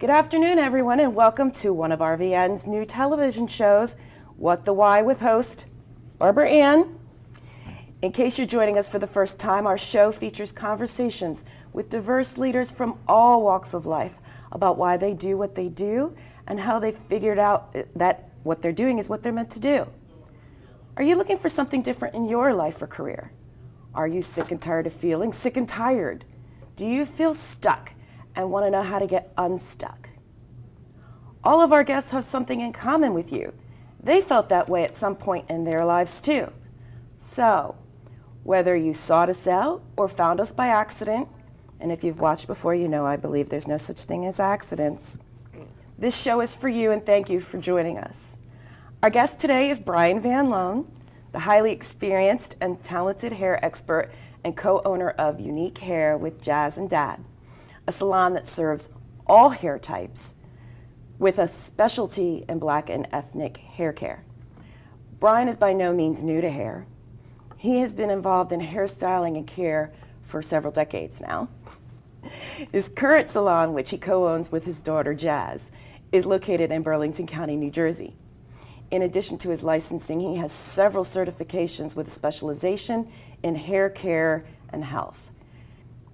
Good afternoon, everyone, and welcome to one of RVN's new television shows, What the Why, with host Barbara Ann. In case you're joining us for the first time, our show features conversations with diverse leaders from all walks of life about why they do what they do and how they figured out that what they're doing is what they're meant to do. Are you looking for something different in your life or career? Are you sick and tired of feeling sick and tired? Do you feel stuck and want to know how to get unstuck? All of our guests have something in common with you. They felt that way at some point in their lives too. So, whether you sought us out or found us by accident, and if you've watched before, you know I believe there's no such thing as accidents, this show is for you, and thank you for joining us. Our guest today is Brian Van Loan, the highly experienced and talented hair expert and co-owner of Unique Hair with Jazz and Dad, a salon that serves all hair types with a specialty in Black and ethnic hair care. Brian is by no means new to hair. He has been involved in hairstyling and care for several decades now. His current salon, which he co-owns with his daughter Jazz, is located in Burlington County, New Jersey. In addition to his licensing, he has several certifications with a specialization in hair care and health.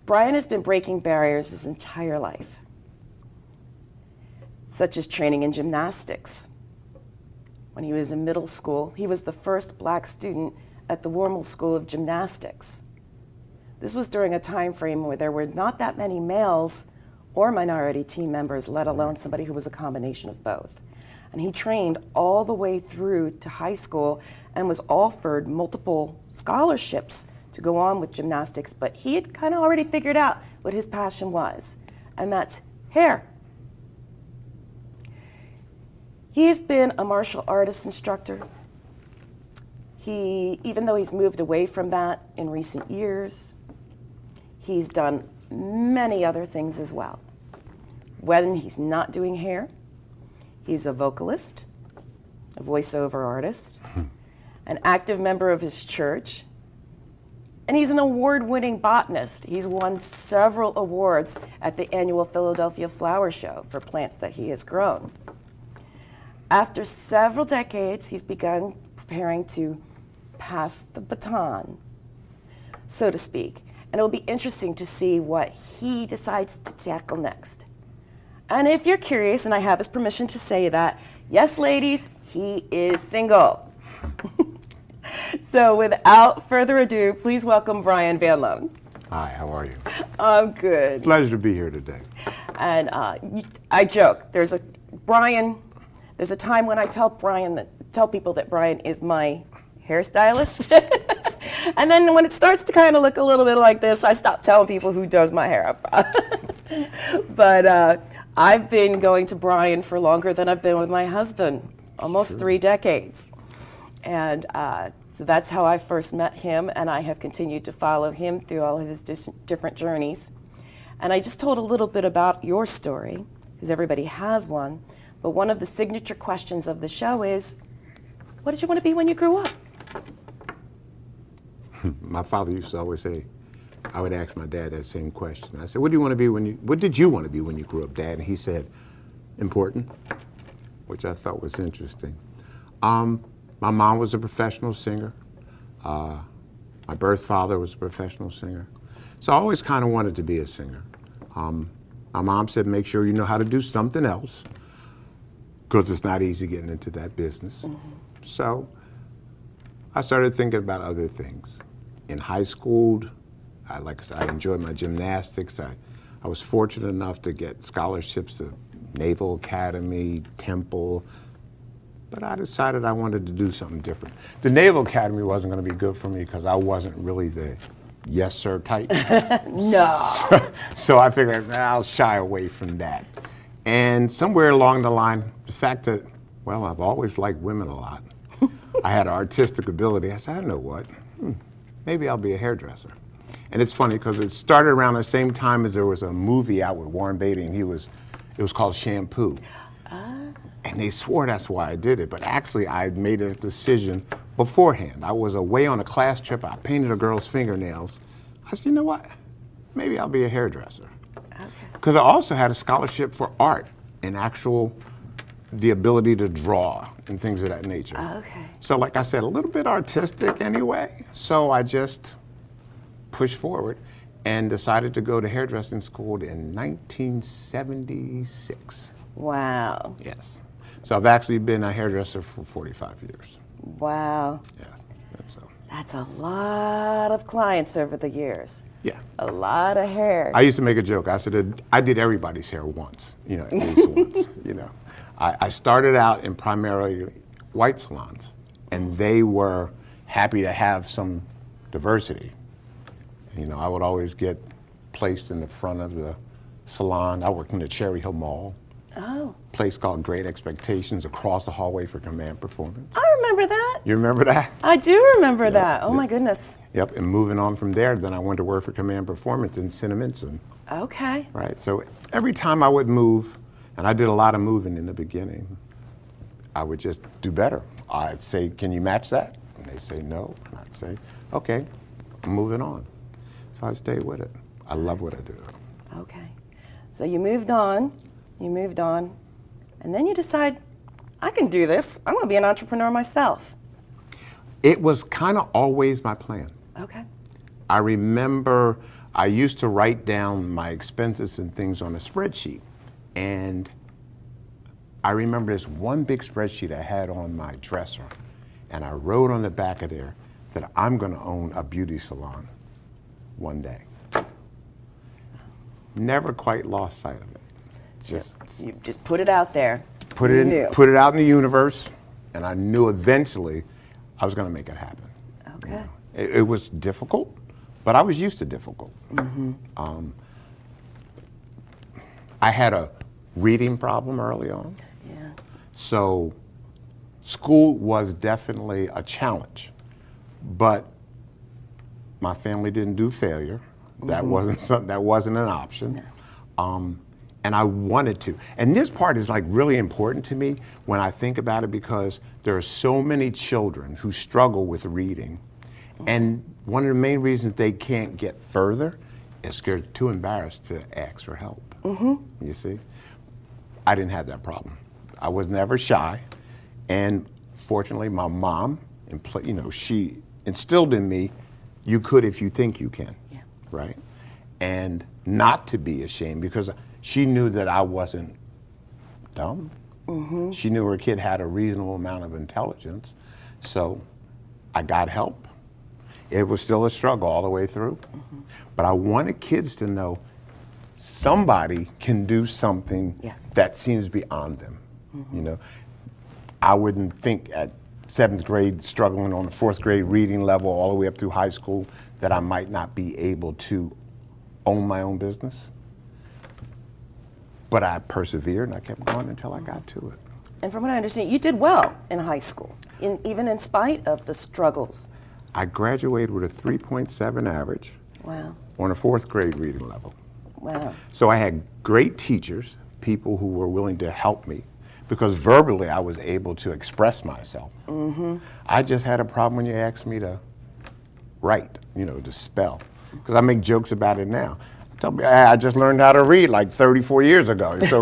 Brian has been breaking barriers his entire life, such as training in gymnastics. When he was in middle school, he was the first Black student at the Warmel School of Gymnastics. This was during a time frame where there were not that many males or minority team members, let alone somebody who was a combination of both. And he trained all the way through to high school and was offered multiple scholarships to go on with gymnastics, but he had kind of already figured out what his passion was, and that's hair. He has been a martial artist instructor. Even though he's moved away from that in recent years, he's done many other things as well. When he's not doing hair, he's a vocalist, a voiceover artist, an active member of his church, and he's an award-winning botanist. He's won several awards at the annual Philadelphia Flower Show for plants that he has grown. After several decades, he's begun preparing to pass the baton, so to speak, and it'll be interesting to see what he decides to tackle next. And if you're curious, and I have his permission to say that, yes, ladies, he is single. So without further ado, please welcome Brian Van Loan. Hi, how are you? I'm good. Pleasure to be here today. And I joke, there's a time when I tell people that Brian is my hairstylist. And then when it starts to kind of look a little bit like this, I stop telling people who does my hair. But I've been going to Brian for longer than I've been with my husband, almost 3 decades. And so that's how I first met him, and I have continued to follow him through all of his different journeys. And I just told a little bit about your story, because everybody has one. But one of the signature questions of the show is, what did you want to be when you grew up? My father used to always say, I would ask my dad that same question. I said, what did you want to be when you grew up, Dad? And he said, important, which I thought was interesting. My mom was a professional singer. My birth father was a professional singer. So I always kind of wanted to be a singer. My mom said, make sure you know how to do something else, because it's not easy getting into that business. Mm-hmm. So I started thinking about other things. In high school, like I said, I enjoyed my gymnastics. I was fortunate enough to get scholarships to Naval Academy, Temple, but I decided I wanted to do something different. The Naval Academy wasn't going to be good for me because I wasn't really the yes sir type. No. So I figured I'll shy away from that. And somewhere along the line, the fact that, well, I've always liked women a lot. I had artistic ability. I said, I know what, maybe I'll be a hairdresser. And it's funny because it started around the same time as there was a movie out with Warren Beatty, and it was called Shampoo. And they swore that's why I did it, but actually I had made a decision beforehand. I was away on a class trip. I painted a girl's fingernails. I said, you know what? Maybe I'll be a hairdresser. Okay. Because I also had a scholarship for art and the ability to draw and things of that nature. Okay. So like I said, a little bit artistic anyway. So I just pushed forward and decided to go to hairdressing school in 1976. Wow. Yes. So I've actually been a hairdresser for 45 years. Wow. Yeah. So. That's a lot of clients over the years. Yeah. A lot of hair. I used to make a joke. I said, I did everybody's hair once, at least once, I started out in primarily white salons, and they were happy to have some diversity. I would always get placed in the front of the salon. I worked in the Cherry Hill Mall. Oh. Place called Great Expectations across the hallway for command performance. I remember that. You remember that? I do remember that. Oh my goodness. Yep, and moving on from there, then I went to work for command performance in Cinnaminson. Okay. Right, so every time I would move, and I did a lot of moving in the beginning, I would just do better. I'd say, can you match that? And they'd say no, and I'd say, okay, I'm moving on. So I stayed with it. I love what I do. Okay. So you moved on, and then you decide, I can do this. I'm going to be an entrepreneur myself. It was kind of always my plan. Okay. I remember I used to write down my expenses and things on a spreadsheet. And I remember this one big spreadsheet I had on my dresser. And I wrote on the back of there that I'm going to own a beauty salon one day. Never quite lost sight of it. You just put it out there. Put it out in the universe, and I knew eventually I was going to make it happen. Okay. It was difficult, but I was used to difficult. Mm-hmm. I had a reading problem early on. Yeah. So school was definitely a challenge, but my family didn't do failure. That wasn't an option. No. And I wanted to. And this part is like really important to me when I think about it, because there are so many children who struggle with reading. And one of the main reasons they can't get further is they're too embarrassed to ask for help. You see? I didn't have that problem. I was never shy. And fortunately, my mom, she instilled in me, you could if you think you can. Yeah. Right? And not to be ashamed, because she knew that I wasn't dumb. She knew her kid had a reasonable amount of intelligence. So I got help. It was still a struggle all the way through. But I wanted kids to know somebody can do something that seems beyond them. I wouldn't think at 7th grade, struggling on the 4th grade reading level all the way up through high school, that I might not be able to own my own business. But I persevered and I kept going until I got to it. And from what I understand, you did well in high school, even in spite of the struggles. I graduated with a 3.7 average. Wow. On a 4th grade reading level. Wow. So I had great teachers, people who were willing to help me, because verbally I was able to express myself. I just had a problem when you asked me to write, to spell, because I make jokes about it now. Tell me, I just learned how to read like 34 years ago. So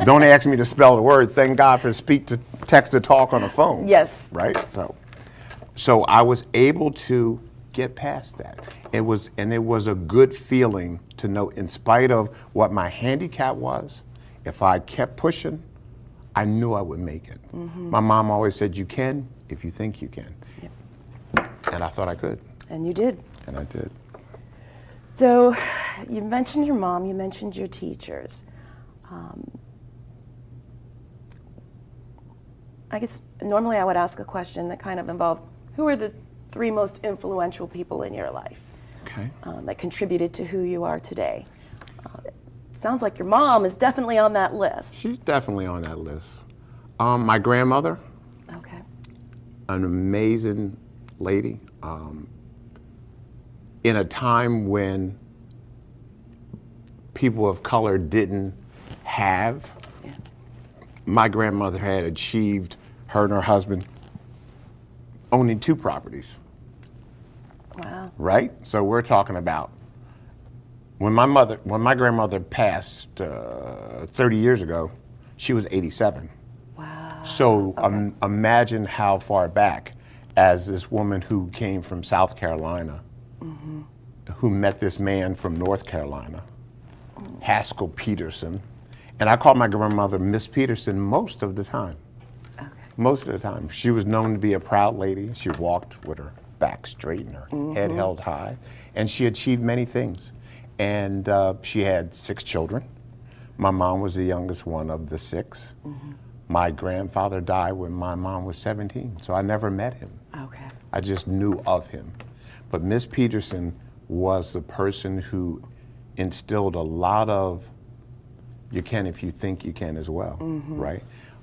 don't ask me to spell the word. Thank God for speak to text to talk on the phone. Yes. Right? So I was able to get past that. It was a good feeling to know, in spite of what my handicap was, if I kept pushing, I knew I would make it. My mom always said, you can if you think you can. Yeah. And I thought I could. And you did. And I did. So you mentioned your mom, you mentioned your teachers. I guess normally I would ask a question that kind of involves, who are the 3 most influential people in your life that contributed to who you are today? It sounds like your mom is definitely on that list. She's definitely on that list. My grandmother, an amazing lady. In a time when people of color didn't have, my grandmother had achieved, her and her husband, owning 2 properties. Wow. Right? So we're talking about when my grandmother passed 30 years ago, she was 87. Wow. So imagine how far back, as this woman who came from South Carolina, who met this man from North Carolina, Haskell Peterson, and I called my grandmother Miss Peterson most of the time. Okay. Most of the time. She was known to be a proud lady. She walked with her back straight and her head held high, and she achieved many things. And she had 6 children. My mom was the youngest one of the 6. My grandfather died when my mom was 17, so I never met him. Okay. I just knew of him. But Miss Peterson was the person who instilled a lot of, you can if you think you can as well, right?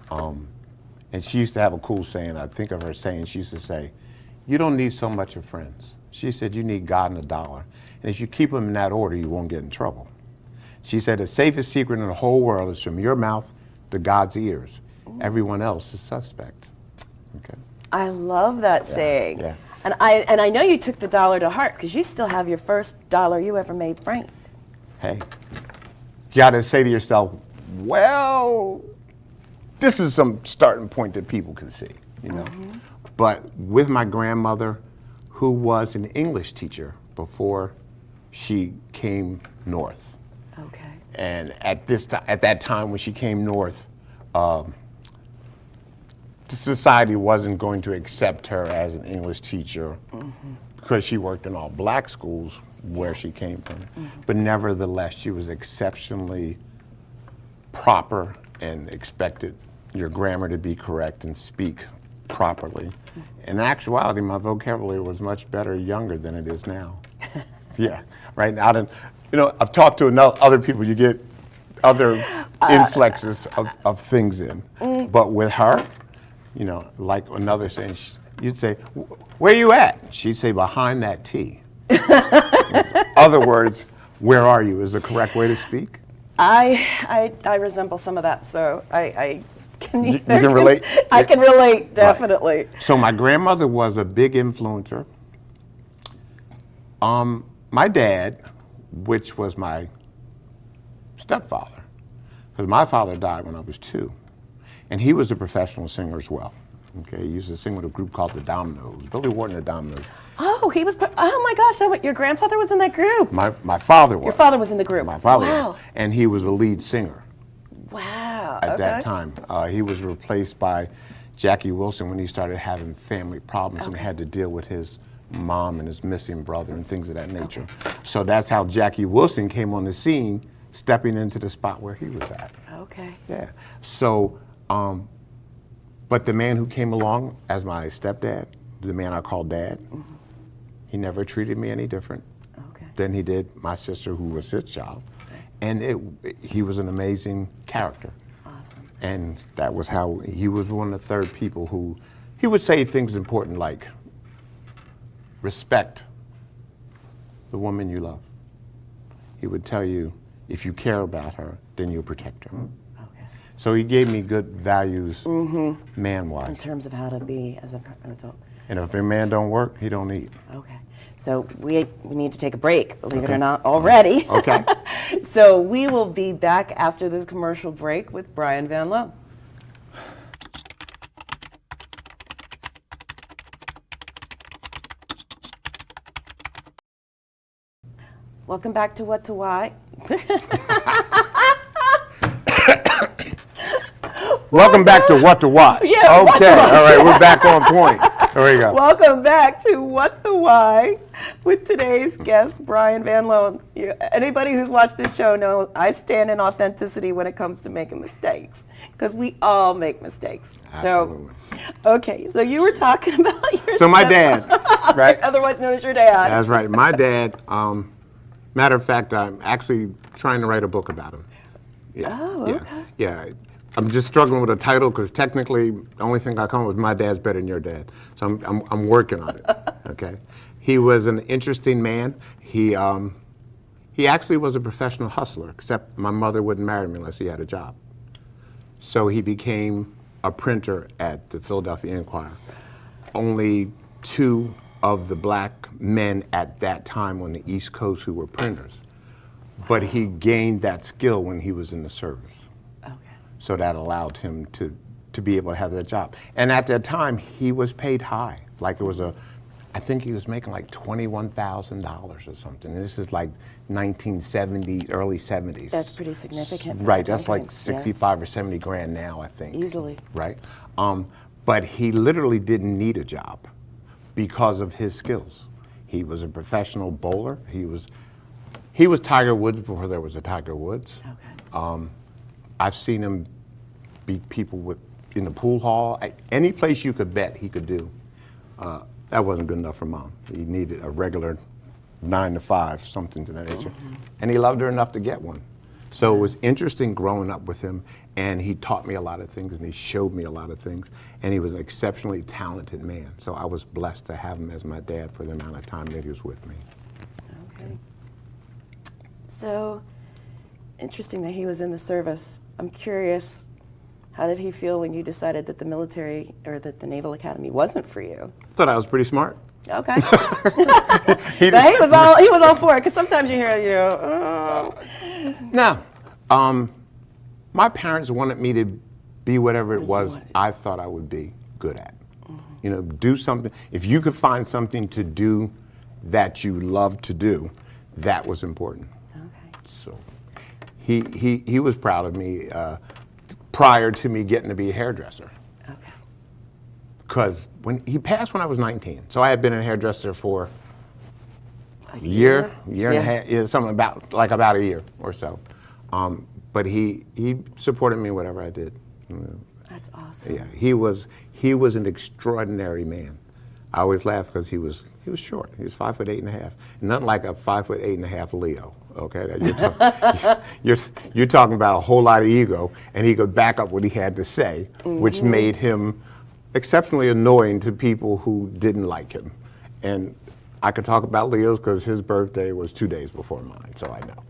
And she used to have a cool saying, I think of her saying, she used to say, you don't need so much of friends. She said, you need God and a dollar. And if you keep them in that order, you won't get in trouble. She said, the safest secret in the whole world is from your mouth to God's ears. Everyone else is suspect. Okay. I love that saying. Yeah. And I know you took the dollar to heart because you still have your first dollar you ever made framed. Hey, you got to say to yourself, well, this is some starting point that people can see, you know. But with my grandmother, who was an English teacher before she came north. Okay. And at that time when she came north, the society wasn't going to accept her as an English teacher because she worked in all black schools where she came from. But nevertheless, she was exceptionally proper and expected your grammar to be correct and speak properly. In actuality, my vocabulary was much better younger than it is now. Yeah, right now, you know, I've talked to other people, you get other inflexes of things in. But with her, you know, like another saying, you'd say, where you at? She'd say, behind that T. Other words, where are you is the correct way to speak. I resemble some of that, so I can you can relate? I can relate, definitely. Right. So my grandmother was a big influencer. My dad, which was my stepfather, because my father died when I was 2, and he was a professional singer as well. Okay, he used to sing with a group called the Dominoes, Billy Wharton and the Dominoes. Oh, he was. Oh my gosh! Your grandfather was in that group. My father was. Your father was in the group. My father was, and he was a lead singer. Wow. At that time, he was replaced by Jackie Wilson when he started having family problems and had to deal with his mom and his missing brother and things of that nature. So that's how Jackie Wilson came on the scene, stepping into the spot where he was at. Okay. Yeah. So, but the man who came along as my stepdad, the man I call Dad, he never treated me any different than he did my sister, who was his child. And he was an amazing character. Awesome. And that was how he was one of the third people who, he would say things important like, respect the woman you love. He would tell you, if you care about her, then you'll protect her. Okay. So he gave me good values, man-wise. In terms of how to be as an adult. And if a man don't work, he don't eat. Okay. So we need to take a break, believe it or not, already. Okay. So we will be back after this commercial break with Brian Van Lowe. Welcome back to What to Why. Welcome back to What to Watch. Yeah, okay, all right, we're back on point. There we go. Welcome back to What the Why with today's guest, Brian Van Lowe. Anybody who's watched this show knows I stand in authenticity when it comes to making mistakes, because we all make mistakes. Absolutely. So, okay, so you were talking about your So my dad, right? Otherwise known as your dad. That's right. My dad, matter of fact, I'm actually trying to write a book about him. Yeah, Oh, okay. Yeah. I'm just struggling with a title because technically the only thing I come up with, my dad's better than your dad. So I'm working on it. Okay. He was an interesting man. He actually was a professional hustler, except my mother wouldn't marry me unless he had a job. So he became a printer at the Philadelphia Inquirer. Only 2 of the black men at that time on the East Coast who were printers. But he gained that skill when he was in the service. So that allowed him to be able to have that job. And at that time, he was paid high. Like it was I think he was making like $21,000 or something. And this is like 1970, early 70s. That's pretty significant. Right, that's like 65 or 70 grand now, I think. Easily. Right? But he literally didn't need a job because of his skills. He was a professional bowler. He was Tiger Woods before there was a Tiger Woods. Okay. I've seen him beat people in the pool hall. Any place you could bet he could do. That wasn't good enough for Mom. He needed a regular 9 to 5, something to that nature. And he loved her enough to get one. So it was interesting growing up with him, and he taught me a lot of things, and he showed me a lot of things, and he was an exceptionally talented man. So I was blessed to have him as my dad for the amount of time that he was with me. Okay. So interesting that he was in the service. I'm curious, how did he feel when you decided that the military or that the Naval Academy wasn't for you? Thought I was pretty smart. Okay. So he was all for it, because sometimes you hear, No. My parents wanted me to be whatever it was I thought I would be good at. You know, do something. If you could find something to do that you love to do, that was important. Okay. So he was proud of me prior to me getting to be a hairdresser. Okay. Because when he passed when I was 19, so I had been a hairdresser for a year and a half, something about a year or so. But he supported me whatever I did. That's awesome. Yeah, he was an extraordinary man. I always laugh because he was short. He was 5'8.5", nothing like a 5'8.5" Leo. Okay, you're talking about a whole lot of ego, and he could back up what he had to say, which made him exceptionally annoying to people who didn't like him. And I could talk about Leo's because his birthday was 2 days before mine, so I know.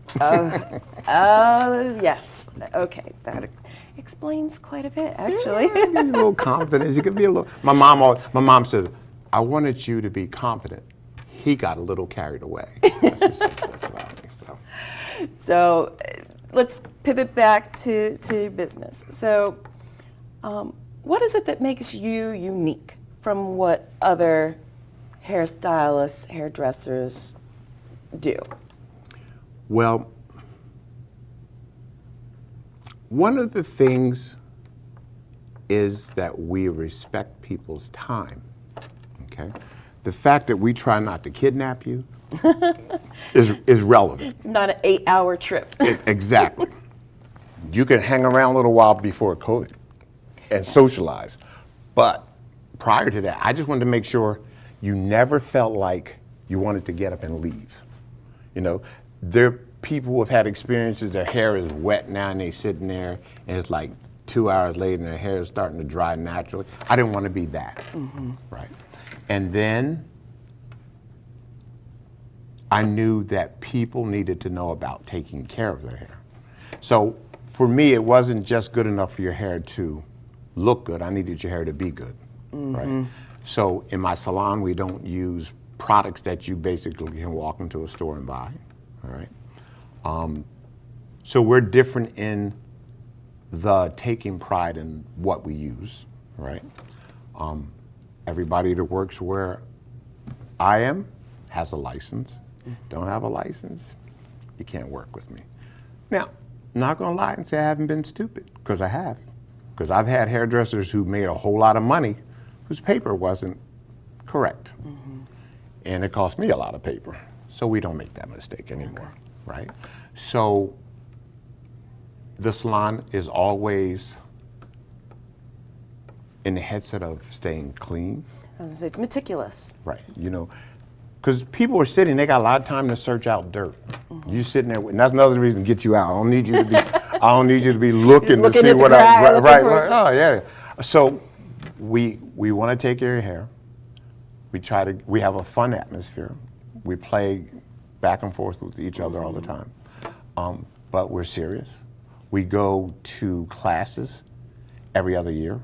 Yes. Okay, that explains quite a bit, actually. Yeah, a little confidence. You could be a little. My mom said, "I wanted you to be confident." He got a little carried away. That's about me. So let's pivot back to business. So what is it that makes you unique from what other hairstylists, hairdressers do? Well, one of the things is that we respect people's time, okay? The fact that we try not to kidnap you is relevant. It's not an 8-hour trip. Exactly. You can hang around a little while before COVID and socialize. But prior to that, I just wanted to make sure you never felt like you wanted to get up and leave. You know, there are people who have had experiences, their hair is wet now and they're sitting there and it's like 2 hours later and their hair is starting to dry naturally. I didn't want to be that, right? And then I knew that people needed to know about taking care of their hair. So for me, it wasn't just good enough for your hair to look good. I needed your hair to be good, right? So in my salon, we don't use products that you basically can walk into a store and buy, all right? So we're different in the taking pride in what we use, right? Everybody that works where I am has a license. Don't have a license, you can't work with me. Now, I'm not gonna lie and say I haven't been stupid, because I have. Because I've had hairdressers who made a whole lot of money whose paper wasn't correct. And it cost me a lot of paper. So we don't make that mistake anymore, right? So the salon is always in the headset of staying clean. I was gonna say, it's meticulous. Right, you know, because people are sitting, they got a lot of time to search out dirt. You sitting there, and that's another reason to get you out. I don't need you to be, I don't need you to be looking to see what I, right, oh yeah. So we want to take care of your hair. We have a fun atmosphere. We play back and forth with each other all the time. But we're serious. We go to classes every other year,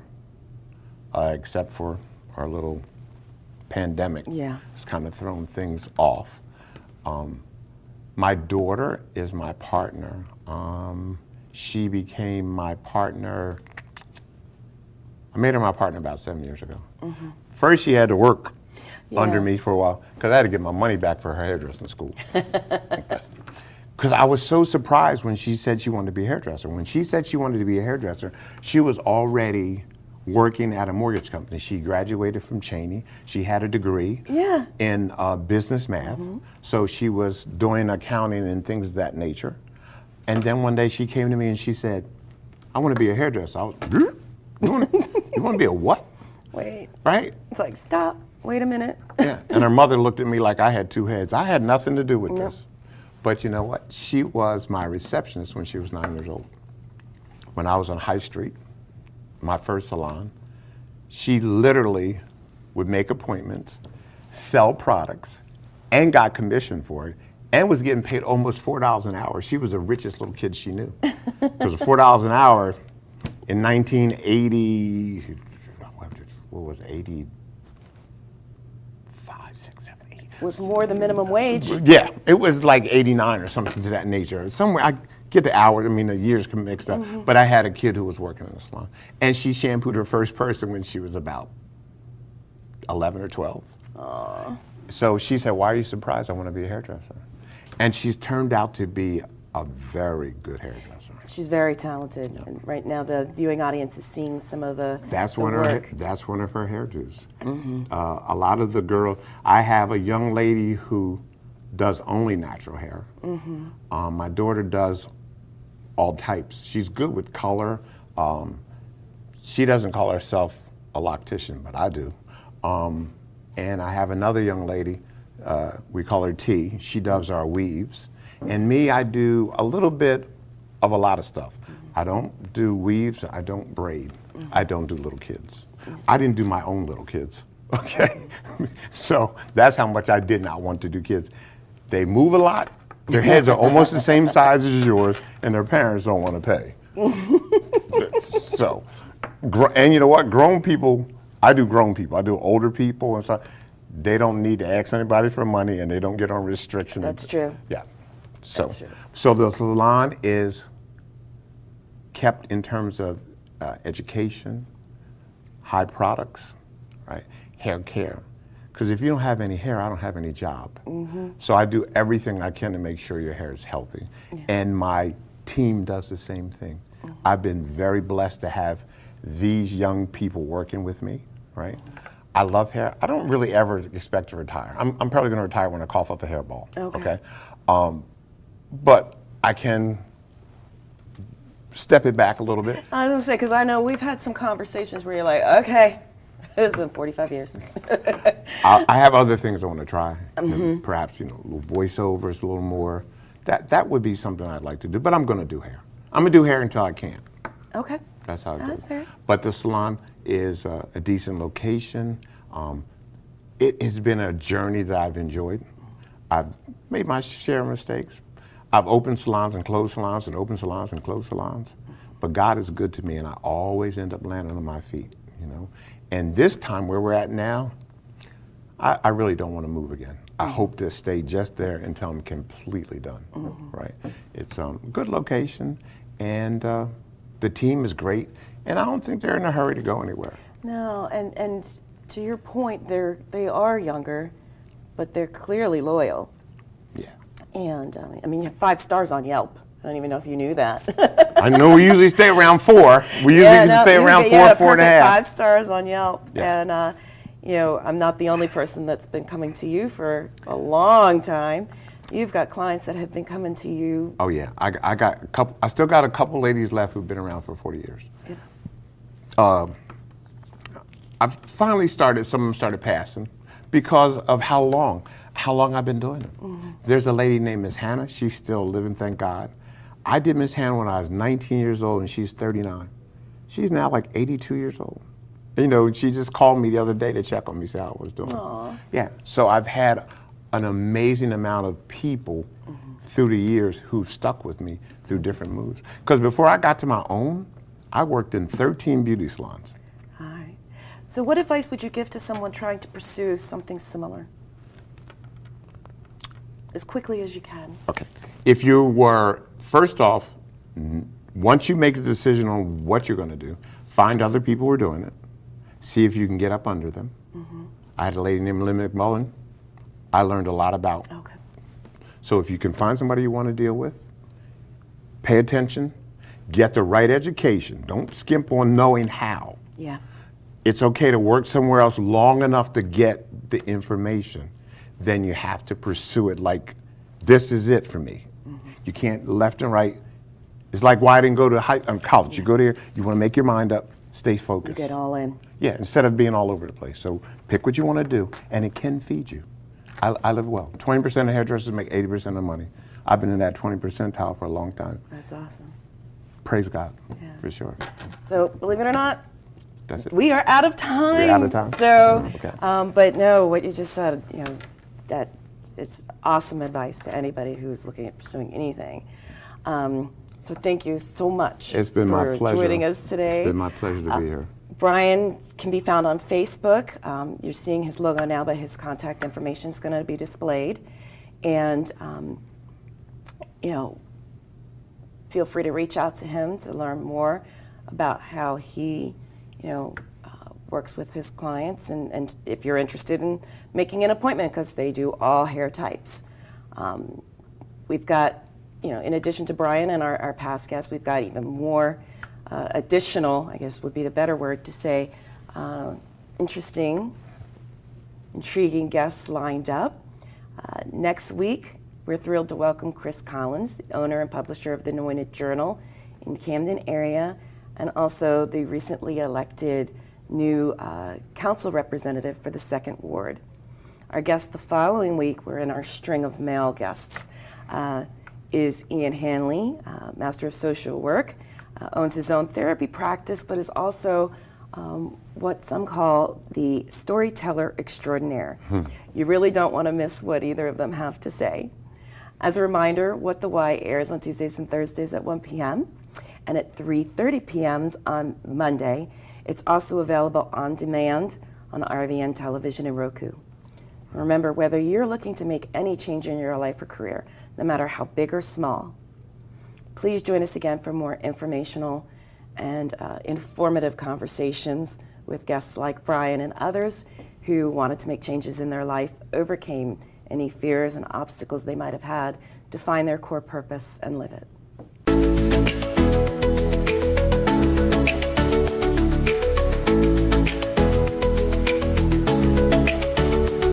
except for our little pandemic. Yeah. It's kind of thrown things off. My daughter is my partner. She became my partner. I made her my partner about 7 years ago. First, she had to work under me for a while because I had to get my money back for her hairdressing school. Because I was so surprised when she said she wanted to be a hairdresser. When she said she wanted to be a hairdresser, she was already working at a mortgage company. She graduated from Cheney. She had a degree in business math. So she was doing accounting and things of that nature. And then one day she came to me and she said, I want to be a hairdresser. I was, you want to be a what? Wait. Right? It's like, stop. Wait a minute. Yeah. And her mother looked at me like I had two heads. I had nothing to do with this. But you know what? She was my receptionist when she was 9 years old. When I was on High Street, my first salon, she literally would make appointments, sell products, and got commission for it, and was getting paid almost $4 an hour. She was the richest little kid she knew. Because $4 an hour in 1980, what was it, 85, 6, 7, 8. Was more the minimum wage. Yeah, it was like 89 or something to that nature. Somewhere, I get the hours, I mean the years can mix up, but I had a kid who was working in the salon. And she shampooed her first person when she was about 11 or 12. Aww. So she said, why are you surprised? I want to be a hairdresser. And she's turned out to be a very good hairdresser. She's very talented. And right now the viewing audience is seeing some of the That's one of her hairdos. Mm-hmm. A lot of the girls, I have a young lady who does only natural hair. Mm-hmm. My daughter does all types. She's good with color. She doesn't call herself a loctician, but I do. And I have another young lady, we call her T. She does our weaves. And me, I do a little bit of a lot of stuff. I don't do weaves, I don't braid. I don't do little kids. I didn't do my own little kids, okay? So that's how much I did not want to do kids. They move a lot, their heads are almost the same size as yours, and their parents don't want to pay. So, and you know what, grown people, I do grown people, I do older people and stuff. They don't need to ask anybody for money and they don't get on restrictions. That's true. Yeah. So, That's true. So the salon is kept in terms of education, high products, right? Hair care. Because if you don't have any hair, I don't have any job. Mm-hmm. So I do everything I can to make sure your hair is healthy. Yeah. And my team does the same thing. Mm-hmm. I've been very blessed to have these young people working with me, right? I love hair. I don't really ever expect to retire. I'm probably going to retire when I cough up a hairball. Okay. But I can step it back a little bit. I was going to say, because I know we've had some conversations where you're like, okay, it's been 45 years. I have other things I want to try. Mm-hmm. Perhaps, you know, a little voiceovers, a little more. That would be something I'd like to do, but I'm going to do hair. I'm going to do hair until I can. Okay. That's how I do it. That's fair. But the salon is a decent location. It has been a journey that I've enjoyed. I've made my share of mistakes. I've opened salons and closed salons and opened salons and closed salons. But God is good to me, and I always end up landing on my feet, you know. And this time, where we're at now, I really don't want to move again. I hope to stay just there until I'm completely done, right? It's a good location, and the team is great, and I don't think they're in a hurry to go anywhere. No, and to your point, they are younger, but they're clearly loyal. Yeah. And I mean, you have 5 stars on Yelp. I don't even know if you knew that. I know we usually stay around 4. We usually stay around 4, 4.5. 5 stars on Yelp. Yeah. And you know, I'm not the only person that's been coming to you for a long time. You've got clients that have been coming to you. Oh yeah, I got a couple. I still got a couple ladies left who've been around for 40 years. Yeah. I've finally started. Some of them started passing because of how long I've been doing it. Mm-hmm. There's a lady named Miss Hannah. She's still living, thank God. I did Miss Hannah when I was 19 years old, and she's 39. She's now like 82 years old. You know, she just called me the other day to check on me, see how I was doing. Aww. Yeah. So I've had an amazing amount of people through the years who've stuck with me through different moves. Because before I got to my own, I worked in 13 beauty salons. All right. So what advice would you give to someone trying to pursue something similar? As quickly as you can. Okay. If you were, first off, Once you make a decision on what you're going to do, find other people who are doing it. See if you can get up under them. I had a lady named Lynn McMullen I learned a lot about. Okay. So if you can find somebody you want to deal with, pay attention, get the right education. Don't skimp on knowing how. Yeah. It's okay to work somewhere else long enough to get the information. Then you have to pursue it like, this is it for me. You can't left and right. It's like why I didn't go to college. Yeah. You go there, you want to make your mind up, stay focused. You get all in. Yeah, instead of being all over the place. So pick what you want to do, and it can feed you. I live well. 20% of hairdressers make 80% of the money. I've been in that 20 percentile for a long time. That's awesome. Praise God, Yeah. for sure. So believe it or not, That's it. we are out of time. We're out of time? So, Okay. but no, what you just said, that is awesome advice to anybody who's looking at pursuing anything. So thank you so much It's been for my pleasure. joining us today. It's been my pleasure to be here. Brian can be found on Facebook. You're seeing his logo now, but his contact information is going to be displayed. And, feel free to reach out to him to learn more about how he, works with his clients. And if you're interested in making an appointment, because they do all hair types. We've got, in addition to Brian and our past guests, we've got even more additional, I guess would be the better word to say, intriguing guests lined up. Next week, we're thrilled to welcome Chris Collins, the owner and publisher of the Anointed Journal in Camden area, and also the recently elected new council representative for the 2nd Ward. Our guest the following week, we're in our string of male guests, is Ian Hanley, Master of Social Work, owns his own therapy practice, but is also what some call the storyteller extraordinaire. You really don't want to miss what either of them have to say. As a reminder, What the Why airs on Tuesdays and Thursdays at 1 p.m. and at 3:30 p.m. on Monday. It's also available on demand on RVN Television and Roku. Remember, whether you're looking to make any change in your life or career, no matter how big or small, please join us again for more informational and informative conversations with guests like Brian and others who wanted to make changes in their life, overcame any fears and obstacles they might have had to find their core purpose and live it.